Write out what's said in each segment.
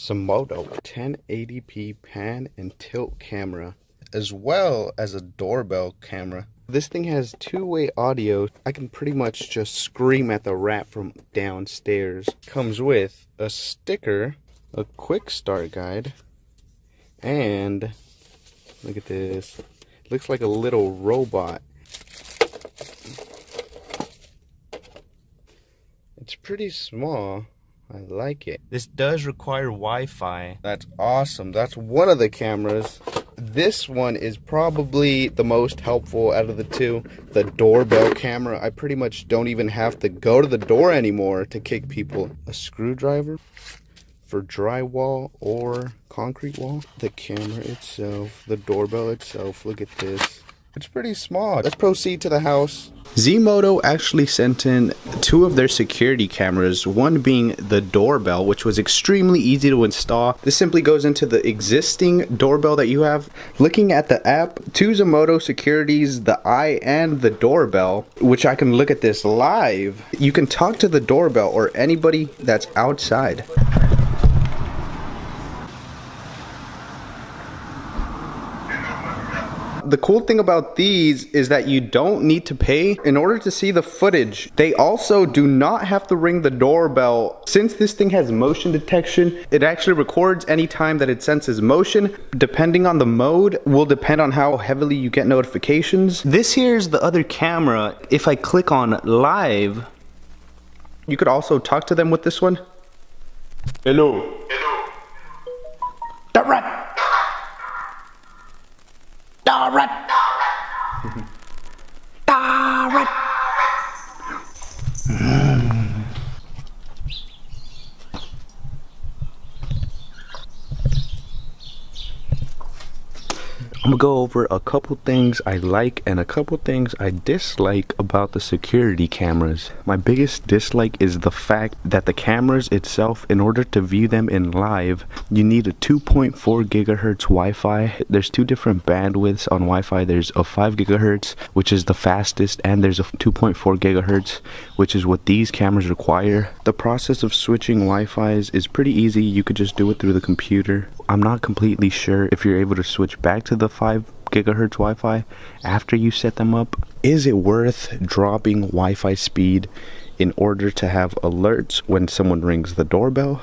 Zmodo 1080p pan and tilt camera, as well as a doorbell camera. This thing has two-way audio. I can pretty much just scream at the rat from downstairs. Comes with a sticker, a quick start guide, and look at this. It looks like a little robot. It's pretty small. I like it. This does require Wi-Fi. That's awesome. That's one of the cameras. This one is probably the most helpful out of the two. The doorbell camera. I pretty much don't even have to go to the door anymore to kick people. A screwdriver for drywall or concrete wall. The camera itself. The doorbell itself. Look at this. It's pretty small. Let's proceed to the house. Zmodo actually sent in two of their security cameras, one being the doorbell, which was extremely easy to install. This simply goes into the existing doorbell that you have. Looking at the app, two Zmodo securities, the eye and the doorbell, which I can look at this live. You can talk to the doorbell or anybody that's outside. The cool thing about these is that you don't need to pay in order to see the footage. They also do not have to ring the doorbell. Since this thing has motion detection, it actually records any time that it senses motion. Depending on the mode will depend on how heavily you get notifications. This here is the other camera. If I click on live, you could also talk to them with this one. Hello. Hello. The rat. I'm gonna go over a couple things I like and a couple things I dislike about the security cameras. My biggest dislike is the fact that the cameras itself, in order to view them in live, you need a 2.4 gigahertz Wi-Fi. There's two different bandwidths on Wi-Fi. There's a 5 gigahertz, which is the fastest, and there's a 2.4 gigahertz, which is what these cameras require. The process of switching Wi-Fis is pretty easy. You could just do it through the computer. I'm not completely sure if you're able to switch back to the 5 gigahertz Wi-Fi after you set them up. Is it worth dropping Wi-Fi speed in order to have alerts when someone rings the doorbell?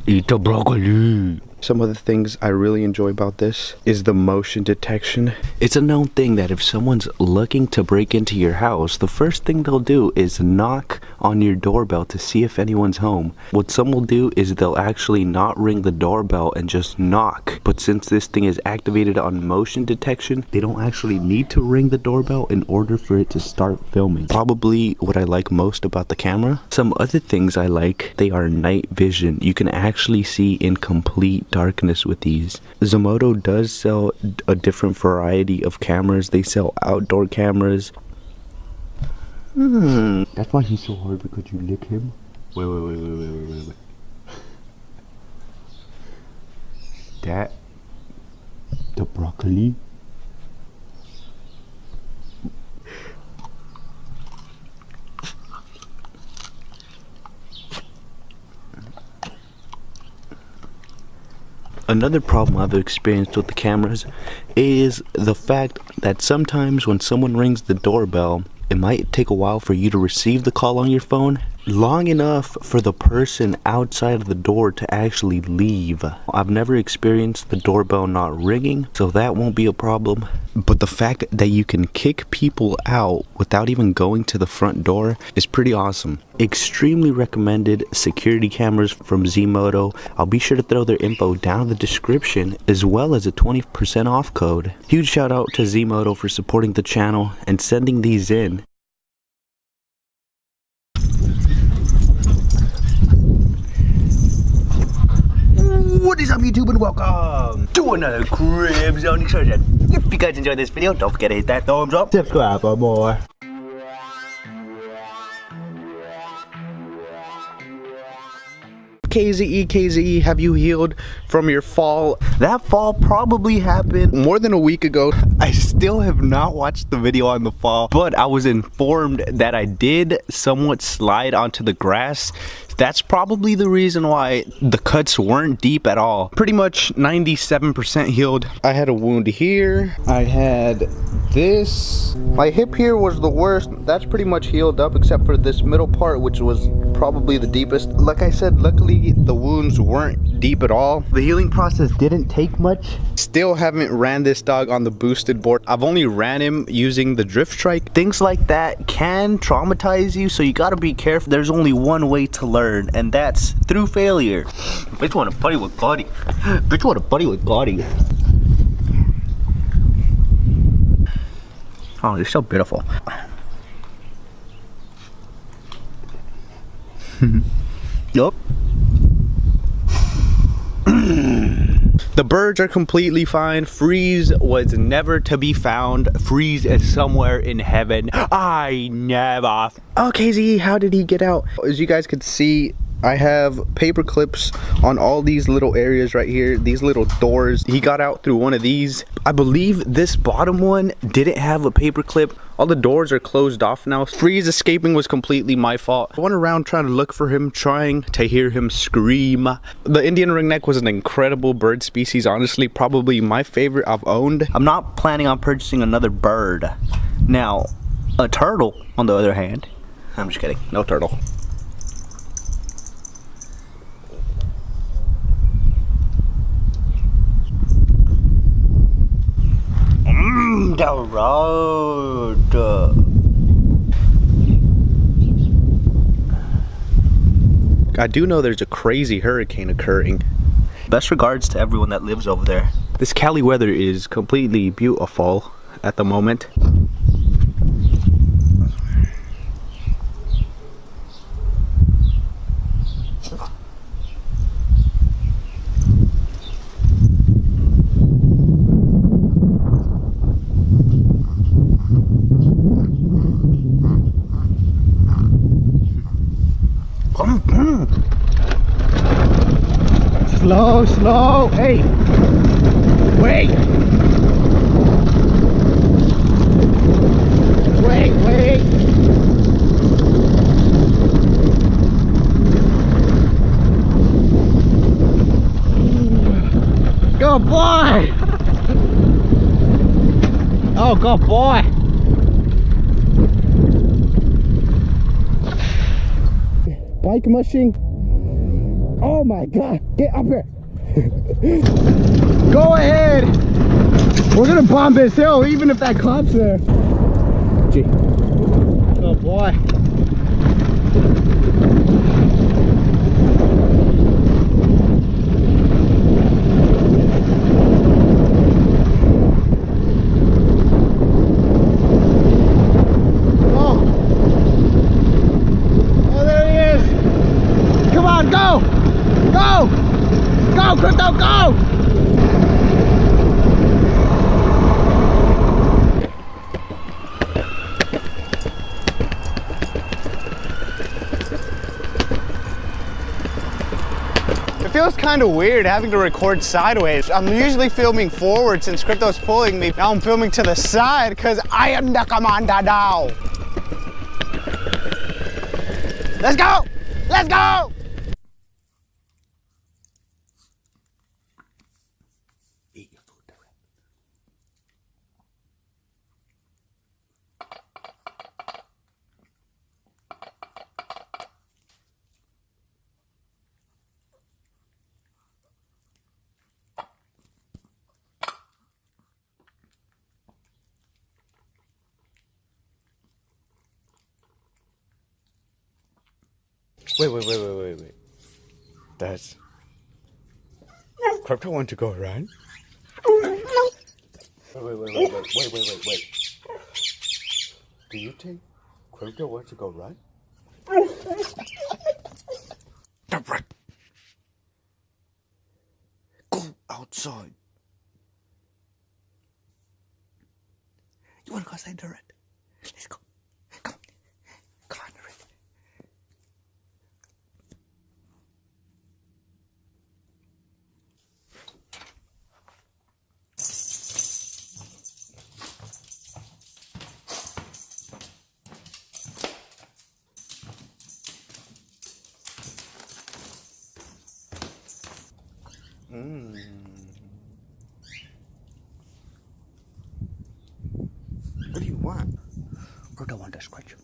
Eat the broccoli. Some of the things I really enjoy about this is the motion detection. It's a known thing that if someone's looking to break into your house, the first thing they'll do is knock on your doorbell to see if anyone's home. What some will do is they'll actually not ring the doorbell and just knock. But since this thing is activated on motion detection, they don't actually need to ring the doorbell in order for it to start filming. Probably what I like most about the camera. Some other things I like, they are night vision. You can actually see in complete darkness with these. Zmodo does sell a different variety of cameras. They sell outdoor cameras. That's why he's so hard, because you lick him. Wait. That the broccoli. Another problem I've experienced with the cameras is the fact that sometimes when someone rings the doorbell, it might take a while for you to receive the call on your phone, long enough for the person outside of the door to actually leave. I've never experienced the doorbell not ringing, so that won't be a problem. But the fact that you can kick people out without even going to the front door is pretty awesome. Extremely recommended security cameras from Zmodo. I'll be sure to throw their info down in the description, as well as a 20% off code. Huge shout out to Zmodo for supporting the channel and sending these in. What is up, YouTube, and welcome to another Crib Zone excursion. If you guys enjoyed this video, don't forget to hit that thumbs up, subscribe for more. KZE, have you healed from your fall? That fall probably happened more than a week ago. I still have not watched the video on the fall, but I was informed that I did somewhat slide onto the grass. That's probably the reason why the cuts weren't deep at all. Pretty much 97% healed. I had a wound here. I had this. My hip here was the worst. That's pretty much healed up except for this middle part, which was probably the deepest. Like I said, luckily the wounds weren't deep at all. The healing process didn't take much. Still haven't ran this dog on the boosted board. I've only ran him using the drift strike. Things like that can traumatize you, so you gotta be careful. There's only one way to learn, and that's through failure. Bitch wanna buddy with Gotti. Bitch wanna buddy with Gotti. Oh, you're so beautiful. Yup. The birds are completely fine. Freeze was never to be found. Freeze is somewhere in heaven. I never. Okay, Z, how did he get out? As you guys could see, I have paper clips on all these little areas right here, these little doors. He got out through one of these. I believe this bottom one didn't have a paper clip. All the doors are closed off now. Freeze escaping was completely my fault. I went around trying to look for him, trying to hear him scream. The Indian ringneck was an incredible bird species, honestly, probably my favorite I've owned. I'm not planning on purchasing another bird. Now, a turtle, on the other hand, I'm just kidding, no turtle. The road. I do know there's a crazy hurricane occurring. Best regards to everyone that lives over there. This Cali weather is completely beautiful at the moment. Slow, slow, hey, wait, wait, good boy, oh, good boy. Bike mushing. Oh my god, get up here. Go ahead. We're gonna bomb this hill even if that cop's there. Gee. Oh boy. Oh, there he is. Come on, go! Go! Go, Crypto, go! It feels kind of weird having to record sideways. I'm usually filming forward since Crypto's pulling me. Now I'm filming to the side because I am the commander now. Let's go! Let's go! Eat your food, Derek. Wait. That's... Crypto want to go run? Wait. Do you think Crypto wants to go run? Go outside. You want to go outside, Derek? Let's go. Come on, Derek. What? Or do I want to scratch?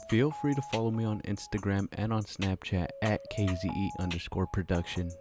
Feel free to follow me on Instagram and on Snapchat at KZE_production.